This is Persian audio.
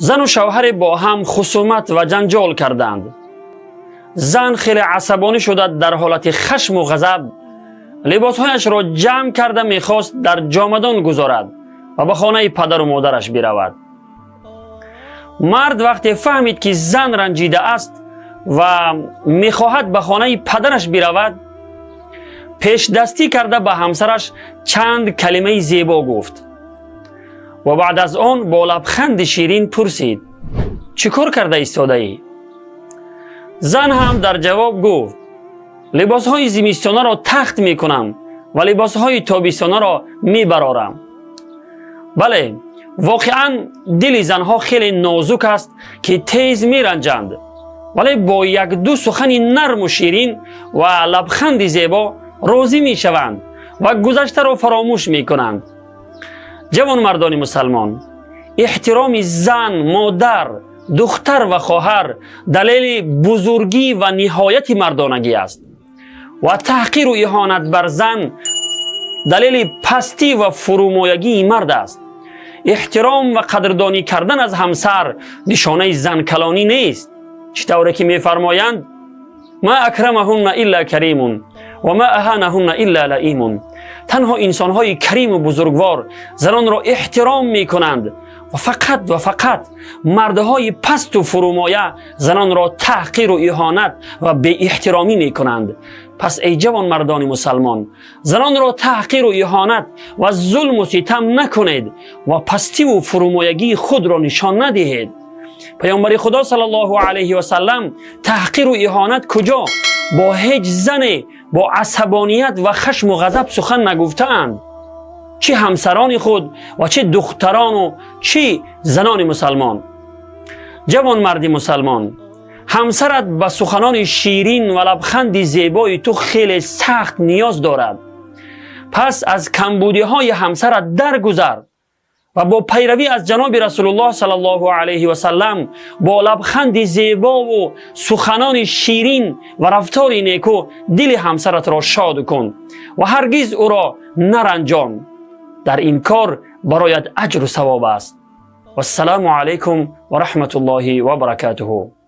زن و شوهر با هم خصومت و جنجال کردند. زن خیلی عصبانی شده در حالت خشم و غضب لباسهایش را جمع کرده میخواست در جامدان گذارد و به خانه پدر و مادرش برود. مرد وقتی فهمید که زن رنجیده است و میخواهد به خانه پدرش برود، پیش دستی کرده به همسرش چند کلمه زیبا گفت و بعد از آن با لبخند شیرین پرسید: چیکار کرده ایستاده ای؟ زن هم در جواب گفت: لباسهای زمستانه را تخت می کنم و لباسهای تابستانه را می برارم. بله، واقعا دل زنها خیلی نازک است که تیز می رنجند، ولی با یک دو سخن نرم و شیرین و لبخند زیبا راضی می شوند و گذشته را فراموش می کنند. جوان مردان مسلمان، احترام زن، مادر، دختر و خواهر دلیل بزرگی و نهایت مردانگی است و تحقیر و اهانت بر زن دلیل پستی و فرومایگی مرد است. احترام و قدردانی کردن از همسر نشانه زن کلانی نیست، چطوری که می‌فرمایند: ما اکرمهن الا کریم و ما اهانهن الا لئیم. تنها انسان‌های کریم و بزرگوار زنان را احترام می‌کنند و فقط مردهای پست و فرومایه زنان را تحقیر و اهانت و بی احترامی می‌کنند. پس ای جوان مردان مسلمان، زنان را تحقیر و اهانت و ظلم و ستم نکنید و پستی و فرومایگی خود را نشان ندهید. پیامبر خدا صلی الله علیه و سلم تحقیر و اهانت کجا با هیچ زنی با عصبانیت و خشم و غضب سخن نگفتند، چه همسران خود و چه دختران و چه زنان مسلمان. جوان مرد مسلمان، همسرت به سخنان شیرین و لبخند زیبای تو خیلی سخت نیاز دارد. پس از کمبودی های همسرت درگذر و با پیروی از جناب رسول الله صلی الله علیه و سلم با لبخند زیبا و سخنان شیرین و رفتار نیکو دل همسرت را شاد کن و هرگز او را نرنجان. در این کار برایت اجر و ثواب است. و السلام علیکم و رحمت الله و برکاته.